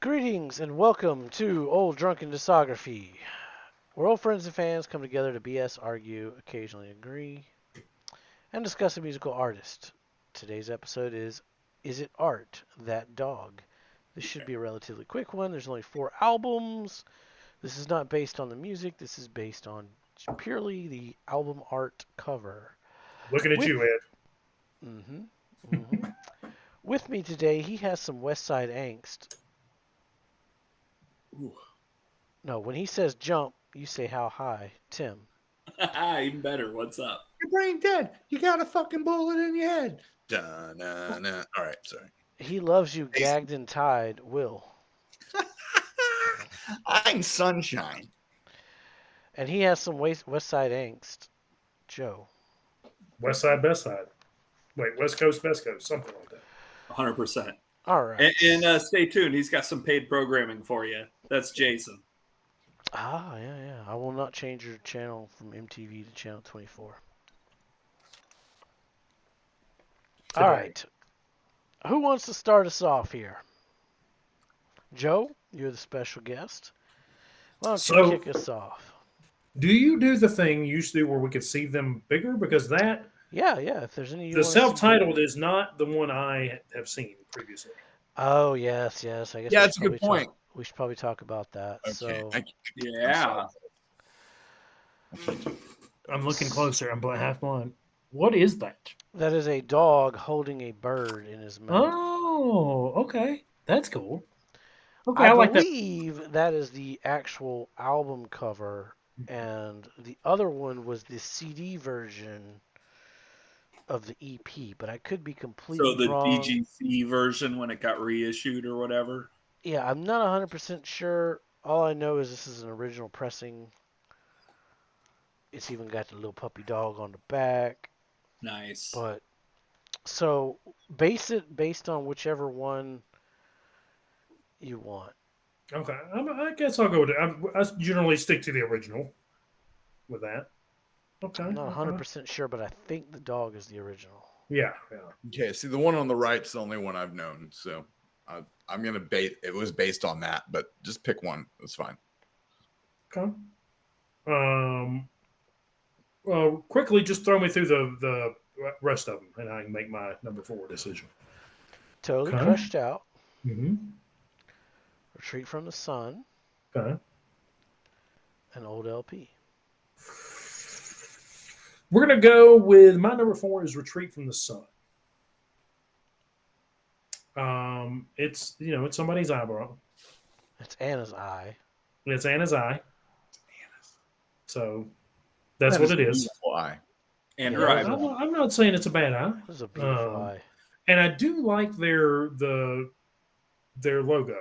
Greetings and welcome to Old Drunken Discography, where old friends and fans come together to BS, argue, occasionally agree, and discuss a musical artist. Today's episode Is It Art, That Dog? This should be a relatively quick one. There's only 4 albums. This is not based on the music, this is based on purely the album art cover. Looking at With, you, Ed. hmm hmm With me today, he has some West Side angst. Ooh. No, when he says jump, you say how high, Tim. Even better. What's up? Your brain dead. You got a fucking bullet in your head. Da-na-na. All right, sorry. He loves you gagged and tied, Will. I'm sunshine. And he has some West Side angst, Joe. West side, best side. Wait, West Coast, best coast, something like that. 100%. All right. And stay tuned. He's got some paid programming for you. That's Jason. Yeah. I will not change your channel from MTV to Channel 24. Today. All right. Who wants to start us off here? Joe, you're the special guest. Why don't you So- kick us off? Do you do the thing you used to do where we could see them bigger? Because that Yeah. If there's any you the want us to do. self-titled is not the one I have seen previously. Oh yes. I guess. Yeah, we that's a should good probably point. we should probably talk about that. Okay. So Yeah. I'm looking closer. I'm half blind. What is that? that is a dog holding a bird in his mouth. Oh, okay. That's cool. Okay, I I like that. believe that is the actual album cover, and the other one was the CD version of the EP, but I could be completely So the wrong. DGC version when it got reissued or whatever. Yeah, I'm not 100% sure. All I know is this is an original pressing. It's even got the little puppy dog on the back. Nice. But so base it based on whichever one you want. Okay, I guess I'll go with it. I generally stick to the original with that. Okay. I'm not okay. 100% sure, but I think the dog is the original. Yeah. Okay, see, the one on the right is the only one I've known, so I'm gonna bait. It was based on that, but just pick one. That's fine. Okay. Quickly, just throw me through the rest of them, and I can make my number 4 decision. Totally Okay. crushed out. Mm-hmm. Retreat from the Sun. Okay. An old LP. We're gonna go with my number 4 is Retreat from the Sun. It's somebody's eyebrow. It's Anna's Eye. It's Anna's eye. So that's what it is. Why? And Yeah, her that was eyeball. I'm not saying it's a bad eye, This is a beautiful Um, eye. and I do like their logo.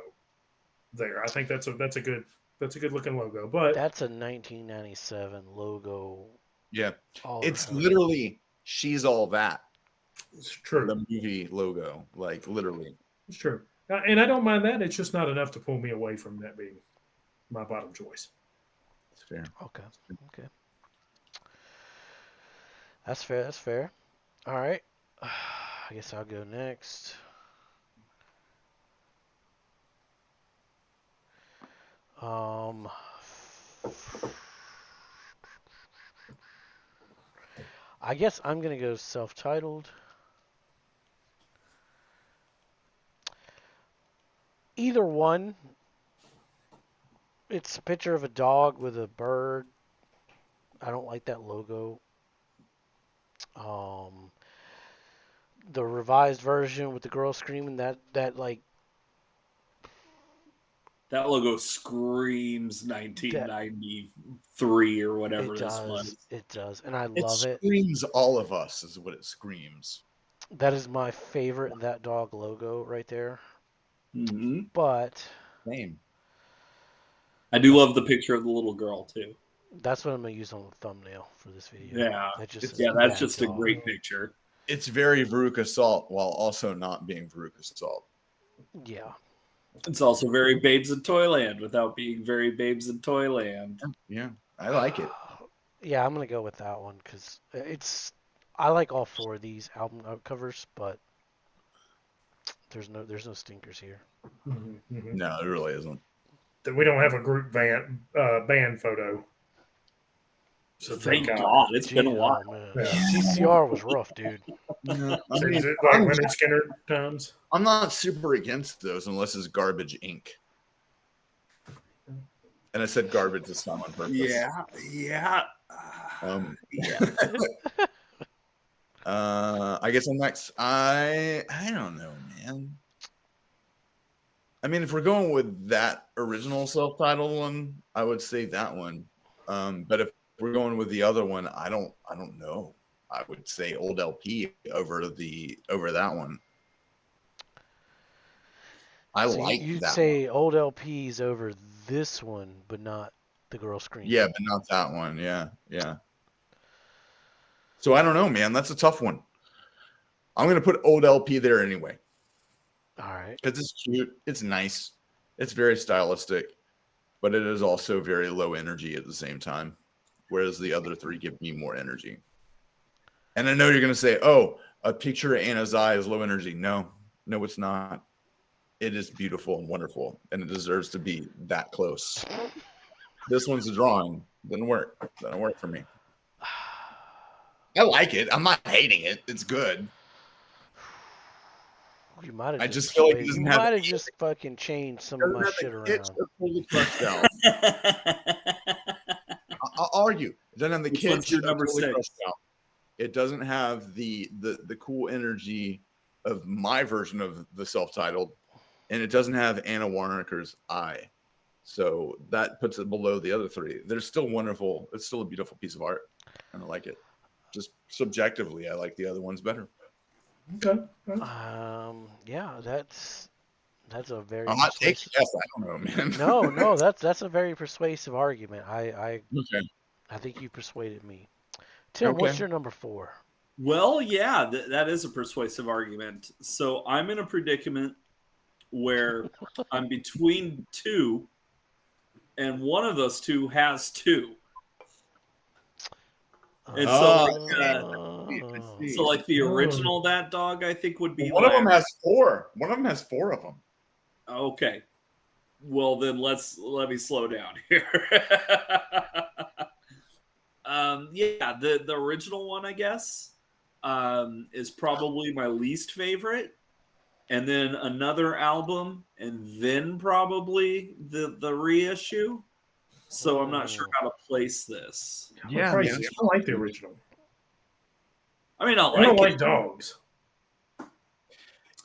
There, I think that's a good looking logo. But That's a 1997 logo. Yeah, All it's around. literally She's All That. it's true. The movie logo, like literally. It's true. And I don't mind that. It's just not enough to pull me away from that being my bottom choice. It's fair. Okay. That's fair. All right. I guess I'll go next. I guess I'm gonna go self-titled. Either one. It's a picture of a dog with a bird. I don't like that logo. The revised version with the girl screaming that like That logo screams 1993 or whatever it this was. does. It does. And I It love it. screams all of us, is what it screams. That is my favorite that dog logo right there. hmm But Name. I do love the picture of the little girl too. that's what I'm gonna use on the thumbnail for this video. Yeah. That just says Yeah, that's that just a dog. great picture. It's very Veruca Salt while also not being Veruca Salt. Yeah. It's also very Babes in Toyland without being very Babes in Toyland. Yeah, I like it. Yeah, I'm gonna go with that one because I like all 4 of these album covers, but There's no stinkers here. Mhm, mhm. No, it really isn't. That we don't have a group band photo. So Thank thank God. God. It's been a Gee, while. oh, man. Yeah. CCR was rough, dude. Yeah, I So mean, is it like I'm, Leonard Skinner times? I'm not super against those unless it's garbage ink. And I said garbage this time on purpose. Yeah. Yeah. I guess I'm next. I don't know, man. I mean, if we're going with that original self-titled one, I would say that one. But if we're going with the other one, I don't know. I would say Old LP over that one. I So like you'd that say old LPs over this one, but not the girl one. screaming. Yeah, but not that one. Yeah. So I don't know, man. That's a tough one. I'm gonna put Old LP there anyway. All right. Because it's cute, it's nice, it's very stylistic, but it is also very low energy at the same time. Whereas the other three give me more energy. And I know you're gonna say, "Oh, a picture of Anna's eye is low energy." No, it's not. It is beautiful and wonderful, and it deserves to be that close. This one's a drawing. Didn't work. Doesn't work for me. I like it. I'm not hating it. It's good. You might have I just just feel like it persuaded- doesn't you have might the have just fucking changed some It of doesn't my have shit the kitsch around. of Fully Crushed Out. I'll argue. It doesn't have the Which one's kitsch your of number Fully 6? Crushed Out. It doesn't have the cool energy of my version of the self-titled, and it doesn't have Anna Warnicker's eye. So that puts it below the other three. They're still wonderful. It's still a beautiful piece of art, and I like it. Just subjectively, I like the other ones better. Okay. Yeah, that's a very I'm not taking persuasive. yes. I don't know, man. No, that's a very persuasive argument. I Okay. think you persuaded me. Tim, what's Okay. your number 4? Well, yeah, that is a persuasive argument. So I'm in a predicament where I'm between two, and one of those two has two. And so, like the original That Dog, I think would be One of like, them has 4. One of them has 4 of them. okay. Well, then let me slow down here. Yeah, the original one, I guess, is probably my least favorite, and then another album, and then probably the reissue. So I'm not sure how to place this. Yeah, crazy. I like the original. I mean, I I don't like like it. dogs.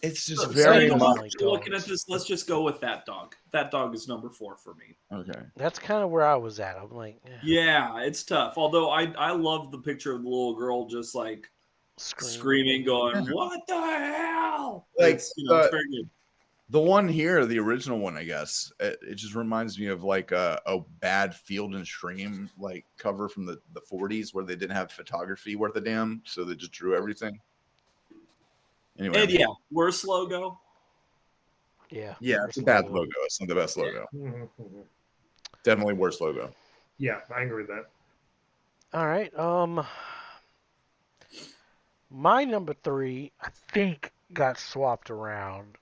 It's just So, very you know what? like You're looking dogs. at this. Let's just go with That Dog. That Dog is number 4 for me. okay. That's kind of where I was at. I'm like, Yeah, it's tough. Although I love the picture of the little girl just like screaming, going, "What the hell!" Like, it's it's very good. The one here, the original one, I guess, it just reminds me of like a bad Field and Stream like cover from the 40s where they didn't have photography worth a damn, so they just drew everything. Anyway, And yeah, worst logo. yeah, it's a bad logo. It's not the best logo. Mm-hmm. Definitely worst logo. Yeah, I agree with that. All right. My number 3, I think, got swapped around.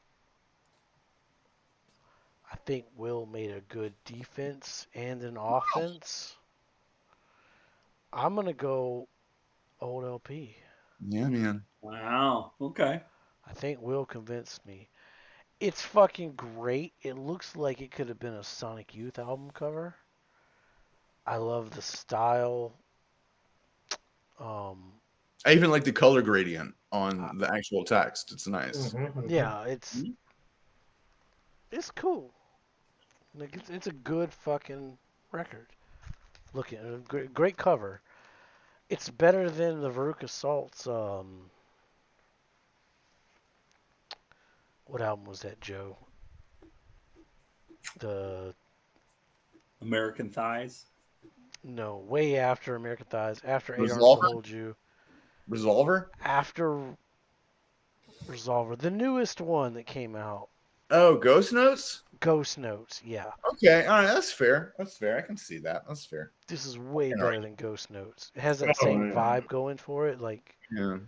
I think Will made a good defense and an offense. I'm gonna go Old LP. Yeah, man. Wow. Okay. I think Will convinced me. It's fucking great. It looks like it could have been a Sonic Youth album cover. I love the style. I even like the color gradient on the actual text. It's nice. Mm-hmm. Yeah, it's cool. Like it's a good fucking record. Look at it, great cover. It's better than the Veruca Salt's. What album was that, Joe? The American Thighs. No, way after American Thighs, after 8 Arms to Resolver? Hold You, Resolver? after Resolver, the newest one that came out, Oh, Ghost Notes? Ghost Notes. Yeah, Okay, all right, that's fair. That's fair. I can see that. That's fair. this is way Fucking better right. than Ghost Notes. It has that Oh, same yeah. vibe going for it, like Yeah.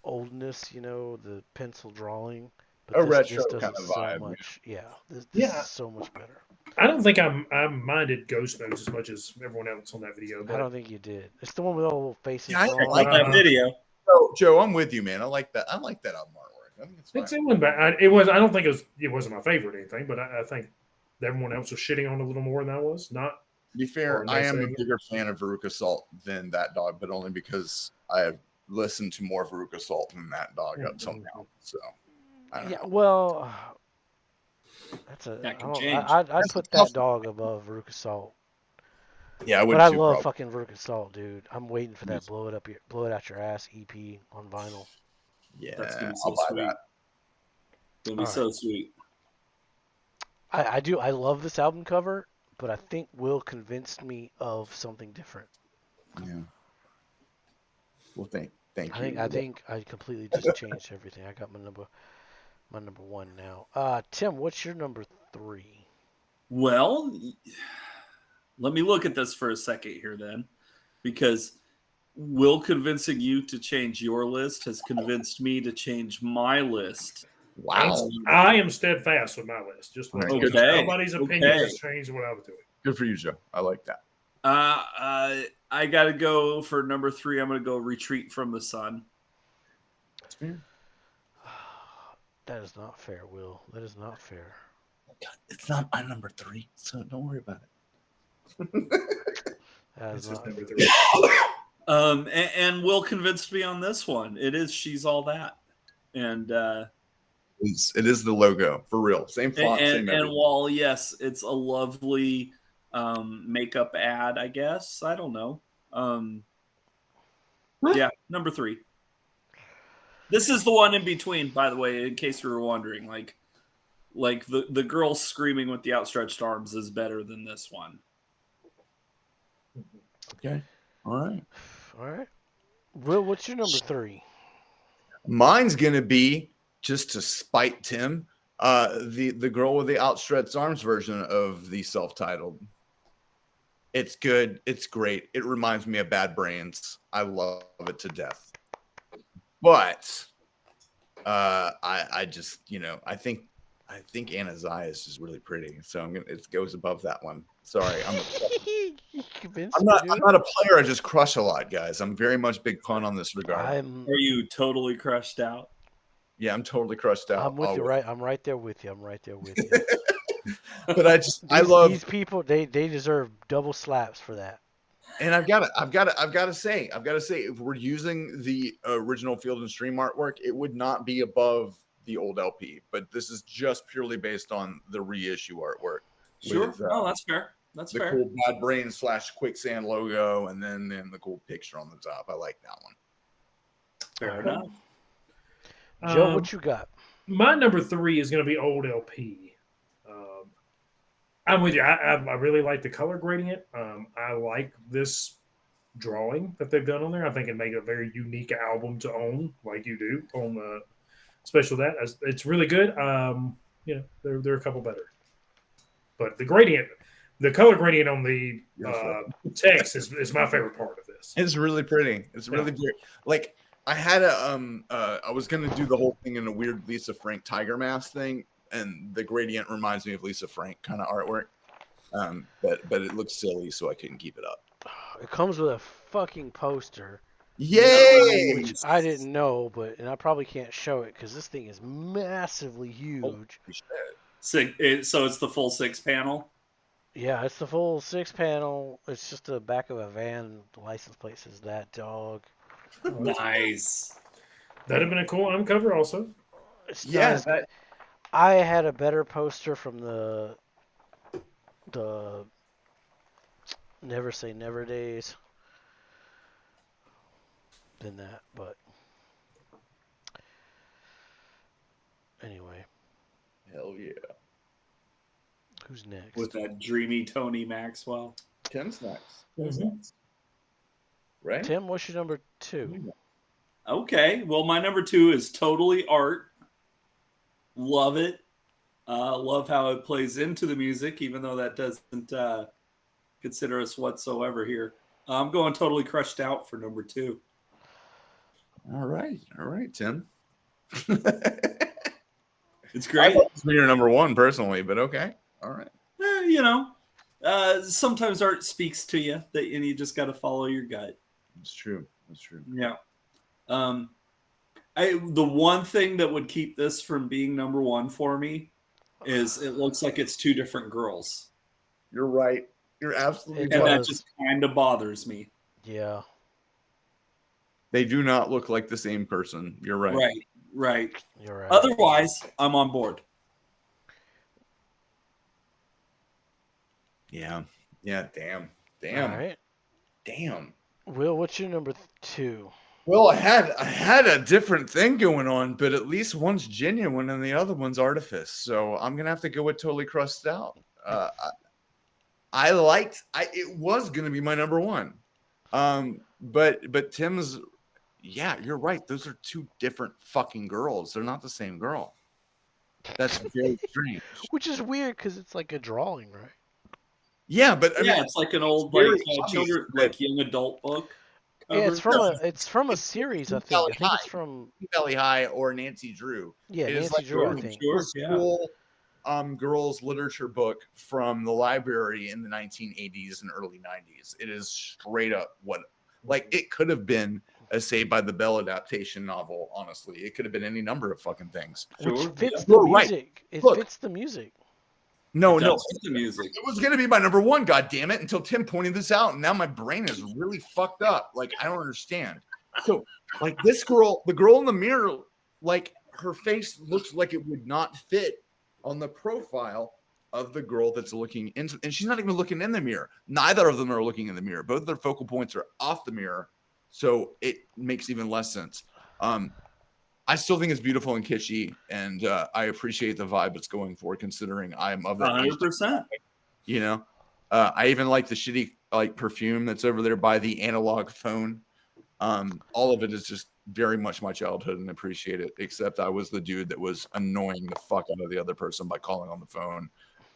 oldness, the pencil drawing. But A this retro does kind it of so vibe, much. Yeah, this Yeah. is so much better. I don't think I minded Ghost Notes as much as everyone else on that video. But I don't think you did. It's the one with all the faces. Yeah, I drawn. like That Uh-huh. video. Joe, I'm with you, man. I like that. I like that album artwork. I think it's fine. it wasn't bad. It was. I don't think it wasn't my favorite or anything, but I think everyone else was shitting on it a little more than I was. Not To be fair, Or I am a saying- bigger fan of Veruca Salt than that dog, but only because I have listened to more Veruca Salt than that dog up till now. So I don't Yeah, know. well, that's a. That I can don't, change. I'd That's put tough. that dog above Veruca Salt. Yeah, I would But I too. love Probably. fucking Veruca Salt, dude. I'm waiting for that Yes. blow it out your ass EP on vinyl. Yeah, That's gonna be so I'll buy sweet. that. It's gonna be All so sweet. I do. I love this album cover, but I think Will convinced me of something different. Yeah. Well, thank you. I think I completely just changed everything. I got my number one now. Tim, what's your number 3? Well, let me look at this for a second here then, because Will convincing you to change your list has convinced me to change my list. Wow. I am steadfast with my list. Just like Okay. nobody's opinion Okay. has changed what I was doing. Good for you, Joe. I like that. I gotta go for number 3. I'm gonna go Retreat from the Sun. That is not fair, Will. That is not fair. It's not my number 3, so don't worry about it. That It's is just not. number 3. And Will convinced me on this one. It is She's All That. And It is the logo for real. Same font, same and everything. while yes, it's a lovely makeup ad, I guess. I don't know. Yeah, number 3. This is the one in between, by the way, in case you were wondering. Like the girl screaming with the outstretched arms is better than this one. Okay. All right. All right. Will, what's your number 3? Mine's gonna be, just to spite Tim, the girl with the outstretched arms version of the self-titled. It's good. It's great. It reminds me of Bad Brains. I love it to death. But I just, I think Anna Zaya is just really pretty. So it goes above that one. Sorry. You convinced I'm me, not dude. a player. I just crush a lot, guys. I'm very much big pun on this regard. I'm Are you totally crushed out? Yeah, I'm totally crushed out. I'm with you, always. right? I'm right there with you. I'm right there with you. But I love these people. They deserve double slaps for that. And I've got to say, if we're using the original Field and Stream artwork, it would not be above the old LP. But this is just purely based on the reissue artwork. Sure. With, Oh, that's fair. That's the fair. cool Bad Brain / Quicksand logo, and then the cool picture on the top. I like that one. Fair enough. Joe, what you got? My number 3 is going to be old LP. I'm with you. I really like the color gradient. I like this drawing that they've done on there. I think it made a very unique album to own, like you do on the special. That it's really good. There are a couple better, but the gradient, the color gradient on the text is my favorite part of this. It's really pretty. It's really pretty. Like I had I was gonna do the whole thing in a weird Lisa Frank Tiger Mask thing, and the gradient reminds me of Lisa Frank kind of artwork. But it looks silly, so I couldn't keep it up. It comes with a fucking poster. Yay! Which I didn't know, and I probably can't show it because this thing is massively huge. So it's the full 6 panel. Yeah, it's the full 6 panel. It's just the back of a van. The license plate says that dog. Nice. That'd have been a cool album cover, also. It's Yeah, not as- I had a better poster from the Never Say Never days than that, but anyway, Hell yeah! who's next? With that dreamy Tony Maxwell. Tim's next. Mhm. Right? Tim, what's your number 2? Okay. Well, my number 2 is Totally Art. Love it. Love how it plays into the music, even though that doesn't consider us whatsoever here. I'm going Totally Crushed Out for number 2. All right, Tim. It's I great. thought this was your number one personally, but okay. All right. You know, sometimes art speaks to you, and you just got to follow your gut. It's true. It's true. Yeah. The one thing that would keep this from being number one for me is it looks like it's two different girls, You're right. You're absolutely It and right. that does. just kind of bothers me. Yeah. They do not look like the same person. You're right. Right. You're right. Otherwise, I'm on board. Yeah. Yeah. Damn. All Damn. right. Damn. Will, what's your number 2? Well, I had a different thing going on, but at least one's genuine and the other one's artifice. So I'm gonna have to go with Totally Crushed Out. It was gonna be my number one. But Tim's, yeah, you're right. Those are two different fucking girls. They're not the same girl. That's very strange. Which is weird because it's like a drawing, right? Yeah, but I mean, It's like an old very like obvious children, that- like young adult book. Yeah, cover. it's from a series, I think. I think it's from Valley High or Nancy Drew. yeah, It is Nancy like Drew, I Sure, think. sure, yeah. School girls literature book from the library in the 1980s and early 90s. It is straight up what, like, it could have been a Saved by the Bell adaptation novel. Honestly, it could have been any number of fucking things. Which Sure, fits yeah. the You're right. music. It Look. fits the music. No, It no, does fit the music. it was gonna be my number one. God damn it! Until Tim pointed this out, and now my brain is really fucked up. Like, I don't understand. So, like, this girl, the girl in the mirror, like, her face looks like it would not fit on the profile of the girl that's looking into, and she's not even looking in the mirror. Neither of them are looking in the mirror. Both of their focal points are off the mirror, so it makes even less sense. I still think it's beautiful and kitschy, and I appreciate the vibe it's going for, considering I'm of that age. 100%. You know, I even like the shitty like perfume that's over there by the analog phone. All of it is just very much my childhood, and appreciate it. Except I was the dude that was annoying the fuck out of the other person by calling on the phone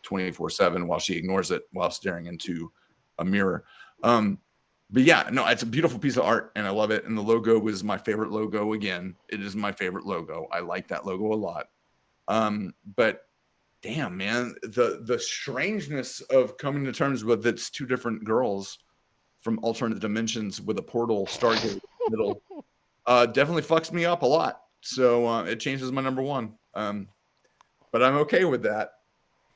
24/7 while she ignores it while staring into a mirror. But yeah, no, it's a beautiful piece of art, and I love it. And the logo was my favorite logo. Again, it is my favorite logo. I like that logo a lot. But damn, man, the strangeness of coming to terms with it's two different girls from alternate dimensions with a portal Stargate in the middle definitely fucks me up a lot. So it changes my number one. But I'm okay with that.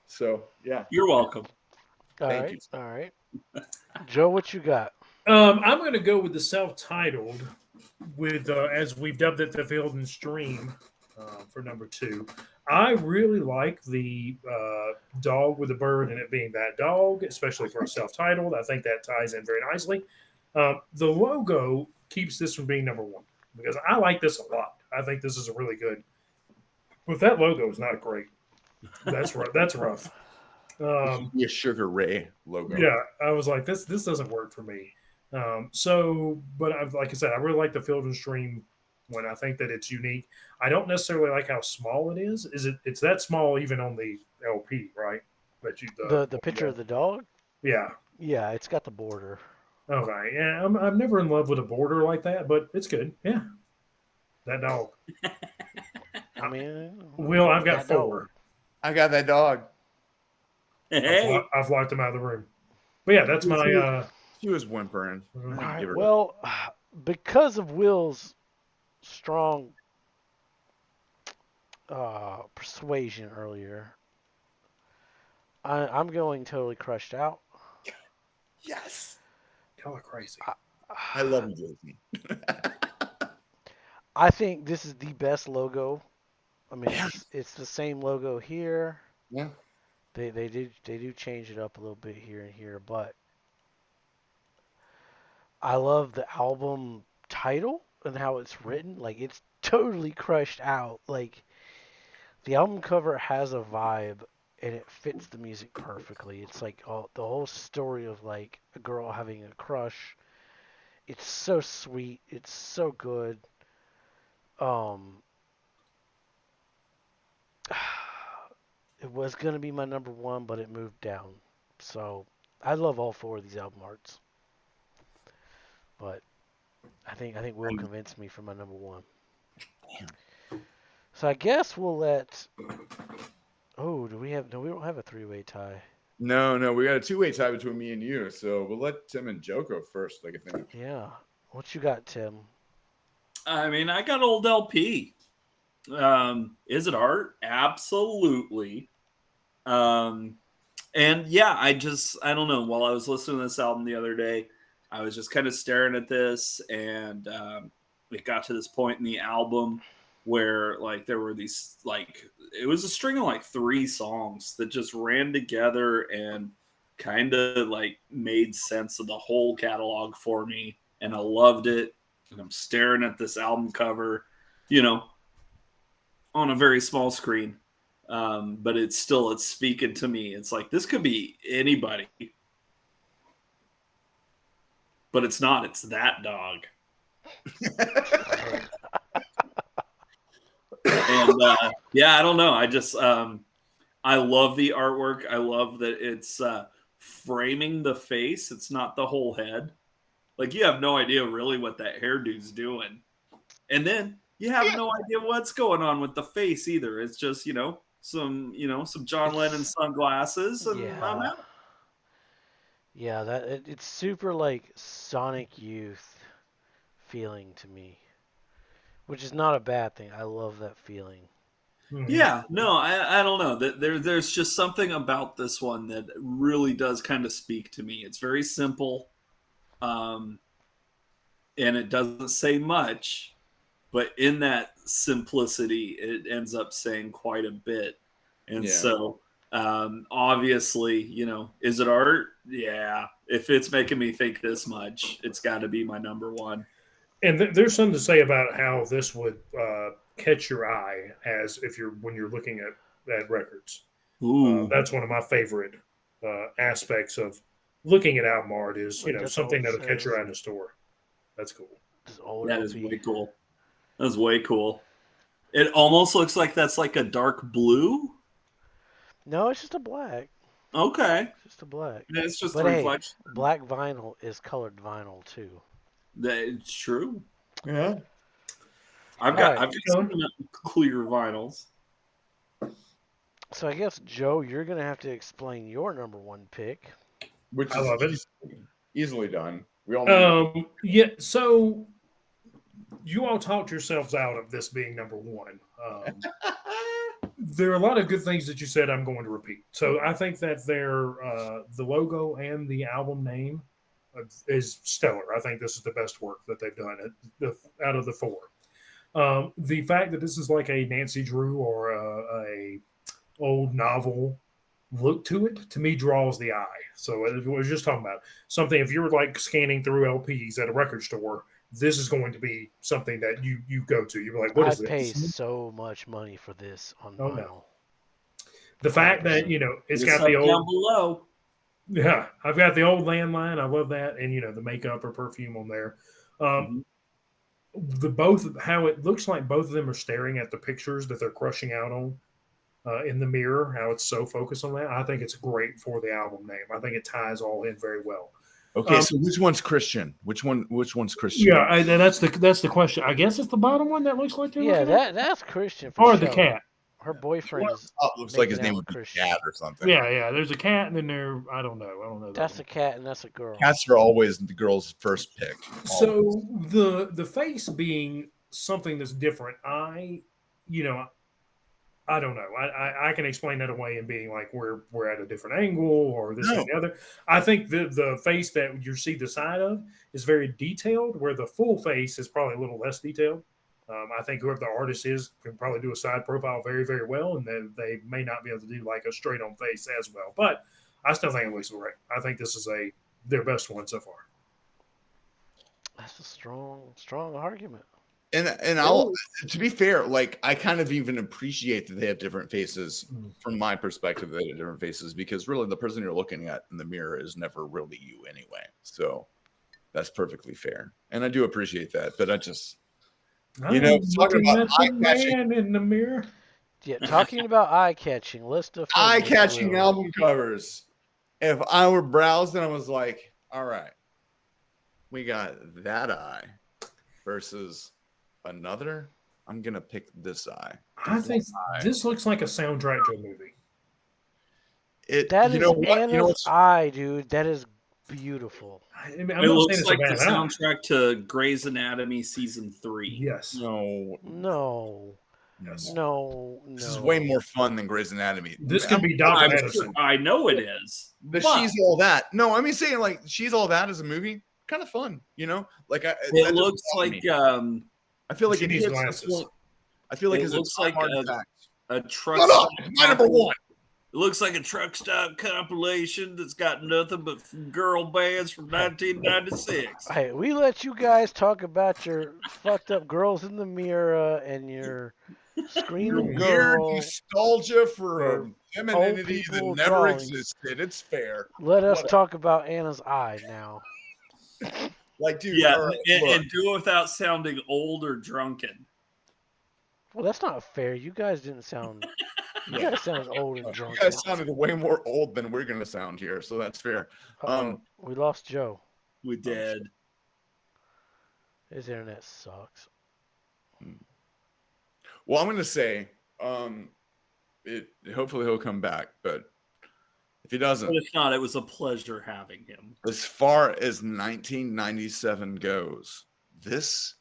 So yeah, You're welcome. All Thank right. you. All right. Joe, what you got? I'm going to go with the self-titled, with as we've dubbed it, the Field and Stream, for number 2. I really like the dog with the bird and it being that dog, especially for a self-titled. I think that ties in very nicely. The logo keeps this from being number 1 because I like this a lot. I think this is a really good. But that logo is not great. That's rough. That's rough. it should be a Sugar Ray logo. Yeah, I was like, this doesn't work for me. But like I said, I really like the Field and Stream one. I think that it's unique. I don't necessarily like how small it is. It's that small even on the LP, right? But The picture of the dog? yeah. Yeah, it's got the border. Okay, yeah. I'm never in love with a border like that, but it's good. Yeah, that dog. I mean, Will, I've got that dog. 4. I got that dog. Hey, I've locked him out of the room. But yeah, that's my. She was whimpering. Mhm. All right. Give her- Well, because of Will's strong persuasion earlier, I'm going Totally Crushed Out. Yes, Y'all are crazy. I love you, Jason. I think this is the best logo. I mean, Yeah. it's the same logo here. Yeah. They do change it up a little bit here and here, but I love the album title and how it's written. Like, it's totally crushed out. Like, the album cover has a vibe and it fits the music perfectly. It's like the whole story of like a girl having a crush. It's so sweet. It's so good. It was gonna be my number 1, but it moved down. So I love all 4 of these album arts. But I think Will convinced me for my number 1. Damn. So I guess we'll let Oh, do we have? No, we don't have a three-way tie. No, we got a two-way tie between me and you, so we'll let Tim and Joe go first. Like I think. Yeah. What you got, Tim? I mean, I got old LP. Is it art? Absolutely. And yeah, I don't know. While I was listening to this album the other day, I was just kind of staring at this, and it got to this point in the album where like there were these like it was a string of like 3 songs that just ran together and kind of like made sense of the whole catalog for me, and I loved it. And I'm staring at this album cover, you know, on a very small screen, but it's speaking to me. It's like this could be anybody, but it's not. It's that dog. And yeah, I don't know. I just I love the artwork. I love that it's framing the face. It's not the whole head. Like you have no idea really what that hairdo's doing, and then you have no idea what's going on with the face either. It's just some John Lennon sunglasses, and I'm Yeah. out. Yeah, it's super like Sonic Youth feeling to me, which is not a bad thing. I love that feeling. Mhm. Yeah, no, I don't know. There's just something about this one that really does kind of speak to me. It's very simple, and it doesn't say much, but in that simplicity, it ends up saying quite a bit. And Yeah. so, obviously, is it art? Yeah. If it's making me think this much, it's got to be my number one. And there's something to say about how this would catch your eye as if when you're looking at records. Ooh. That's one of my favorite aspects of looking at album art is Like that's something all it that'll catch your says. eye in the store. That's cool. This old That is LP. way cool. That is way cool. It almost looks like that's like a dark blue. No, it's just a black. Okay. It's just a black. It's just But a hey, reflection. black vinyl is colored vinyl too. It's true. Yeah. I've got Alright. some clear vinyls. So I guess Joe, you're gonna have to explain your number one pick. Which I love it. is easily done. We all know. Yeah. So you all talked yourselves out of this being number one. There are a lot of good things that you said I'm going to repeat. So I think that the logo and the album name is stellar. I think this is the best work that they've done out of the 4. The fact that this is like a Nancy Drew or a old novel look to it, to me, draws the eye. So we were just talking about something. If you're like scanning through LPs at a record store, this is going to be something that you go to. You're like, what is I'd pay this? so much money for this on Oh, vinyl. no. The fact that it's It's got up the old down below. Yeah, I've got the old landline. I love that, and the makeup or perfume on there. How it looks like both of them are staring at the pictures that they're crushing out on in the mirror. How it's so focused on that. I think it's great for the album name. I think it ties all in very well. Okay, so which one's Christian? Which one's Christian? Yeah, and that's the question. I guess it's the bottom one that looks like they're Yeah, looking at? that's Christian for Or sure. the cat. Her boyfriend is. Looks like his making name out would be Christian. Cat or something. Yeah. There's a cat, and then I don't know. That's a cat and that's a girl. Cats are always the girl's first pick. So the face being something that's different, I don't know. I can explain that away and being like we're at a different angle or this and the other. I think the face that you see the side of is very detailed, where the full face is probably a little less detailed. I think whoever the artist is can probably do a side profile very, very well, and then they may not be able to do like a straight on face as well. But I still think it looks great. I think this is their best one so far. That's a strong argument. And I'll, to be fair, like I kind of even appreciate that they have different faces from my perspective. They have different faces because really the person you're looking at in the mirror is never really you anyway. So that's perfectly fair, and I do appreciate that. But I just, talking about man in the mirror. Yeah, talking about eye-catching, list of eye-catching album covers. If I were browsing, I was like, all right, we got that eye versus another I'm gonna pick This Eye. I think this looks like a soundtrack to a movie. That You is know what? Anna's You know what's Eye, dude. That is beautiful. I'm It not saying looks it's like a the bad album. soundtrack to Grey's Anatomy season 3. Yes. no. No, Yes. no, no. This is way more fun than Grey's Anatomy. This could be I'm Dr. sure- Medicine. I know it is. The but She's All That. No, I mean saying like She's All That as a movie, kind of fun. You know, like that it doesn't looks bother like me. I feel like She it needs hits the glasses. point. I feel like it it's looks a like hard a- fact. a truck Shut up! stop. My number one. It looks like a truck stop compilation that's got nothing but girl bands from 1996. Hey, we let you guys talk about your fucked up girls in the mirror and your screaming Weird girl. nostalgia for or a femininity that people never drawings. existed. It's fair. Let us Whatever. talk about Anna's Eye now. Like, dude, Yeah, all right, and look. do it without sounding old or drunken. Well, that's not fair. You guys didn't sound. You guys sounded old and You drunk. guys sounded way more old than we're gonna sound here, so that's fair. We lost Joe. We did. His internet sucks. Well, I'm gonna say, hopefully he'll come back, but if he doesn't, But if not, it was a pleasure having him. as far as 1997 goes, this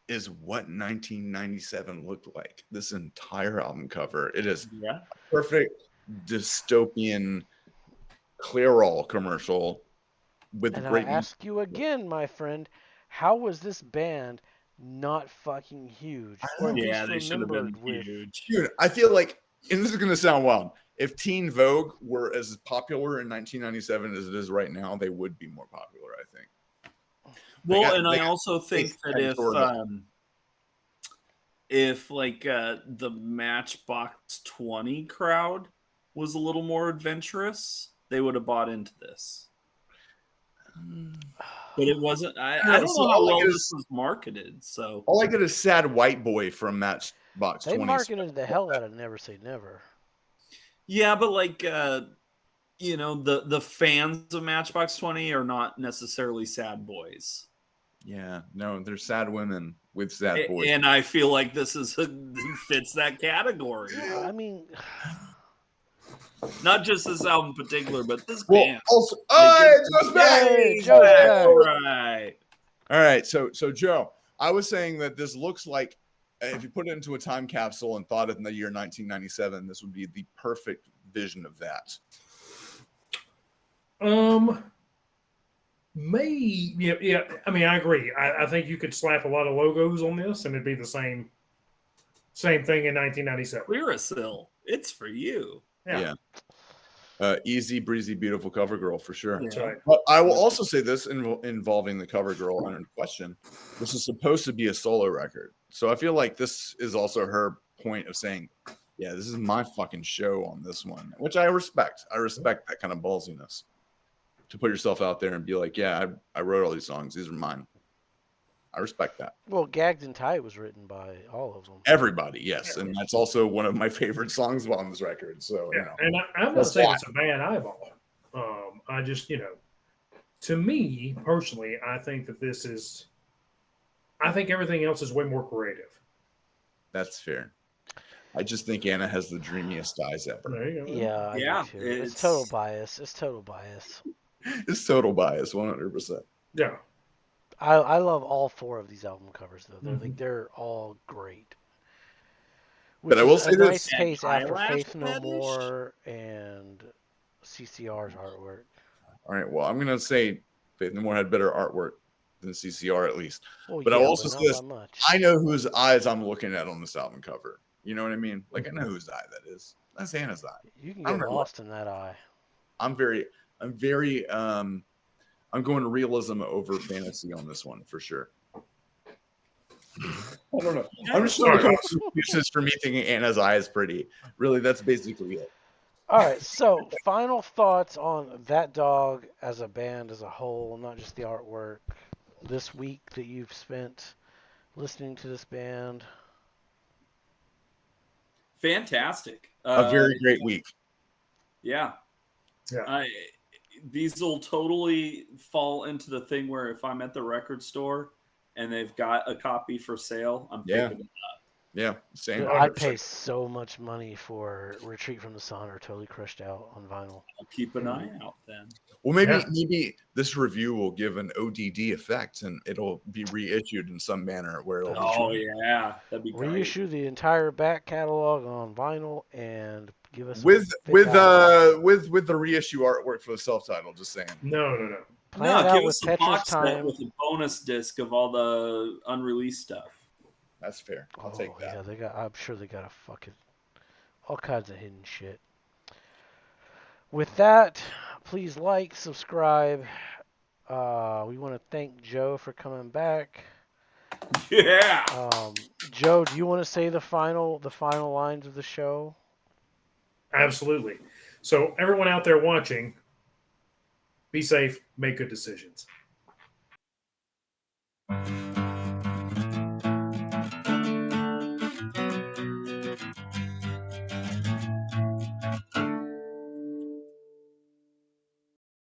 is what 1997 looked like. This entire album cover. It is Yeah. perfect dystopian Clairol commercial with And great I ask you again, my friend, how was this band not fucking huge? Or at Yeah, least they should have been remembered with. huge. Dude, I feel like, and this is gonna sound wild. If Teen Vogue were as popular in 1997 as it is right now, they would be more popular, I think. Well, got- and they I got also think big that things sort of. if like the Matchbox 20 crowd was a little more adventurous, they would have bought into this. But it wasn't. I don't So know how all I well get this is- was marketed. So All I get is sad white boy from Matchbox They 20. marketed the hell out of Never Say Never. yeah, but like the fans of Matchbox 20 are not necessarily sad boys. Yeah, no, they're sad women with sad boys. And I feel like this fits that category. I mean, Not just this album in particular, but this Well, band. also, Like, Joe's back! Hey, Joe's back. All right. All right, so Joe, I was saying that this looks like if you put it into a time capsule and thought it in the year 1997, this would be the perfect vision of that. Yeah. I mean, I agree. I think you could slap a lot of logos on this, and it'd be the same thing in 1997. Clearasil, it's for you. Yeah. Easy, breezy, beautiful cover girl for sure. That's right. But I will also say this involving the cover girl in question. This is supposed to be a solo record. So I feel like this is also her point of saying, yeah, this is my fucking show on this one, which I respect. I respect that kind of ballsiness to put yourself out there and be like, yeah, I wrote all these songs. These are mine. I respect that. well, Gagged and Tight was written by all of them. Everybody, yes. And that's also one of my favorite songs on this record. So, Yeah. And I'm not That's saying why. it's a bad eyeball. I just, to me personally, I think that I think everything else is way more creative. that's fair. I just think Anna has the dreamiest eyes ever. There you go. Yeah, I do Yeah, too. it's- It's total bias. It's total bias. It's total bias, 100%. Yeah. I love all four of these album covers though. They're Mhm. like they're all great. But I Which will is say a this- nice pace after Eyelash Faith No fetish? More and CCR's artwork. All right. Well, I'm gonna say Faith No More had better artwork than CCR at least. Well, But I yeah, also but say not this, by much. I know whose eyes I'm looking at on this album cover. You know what I mean? Like I know whose eye that is. That's Anna's eye. You can I get don't know. lost in that eye. I'm going realism over fantasy on this one for sure. I don't know. I'm just trying to come up with excuses for me thinking Anna's eye is pretty. Really, that's basically it. All right, so final thoughts on That Dog as a band as a whole, not just the artwork. This week that you've spent listening to this band. Fantastic. A very great week. Yeah. Yeah. These will totally fall into the thing where if I'm at the record store and they've got a copy for sale, I'm Yeah. picking it up. Yeah, same. Dude, I'd pay so much money for Retreat from the Sun or Totally Crushed Out on vinyl. I'll keep an eye out then. Well, maybe Yeah. maybe this review will give an ODD effect, and it'll be reissued in some manner where it'll be Oh changed. yeah, that'd be great. Reissue the entire back catalog on vinyl and give us a with fifth album. with the reissue artwork for the self-title. Just saying. No. Plan it No, out give with us a Petra's box set time. with a bonus disc of all the unreleased stuff. That's fair. I'll take that. Yeah, they got. I'm sure they got a fucking all kinds of hidden shit. With that, please like, subscribe. We want to thank Joe for coming back. Yeah. Joe, do you want to say the final lines of the show? Absolutely. So everyone out there watching, be safe, make good decisions.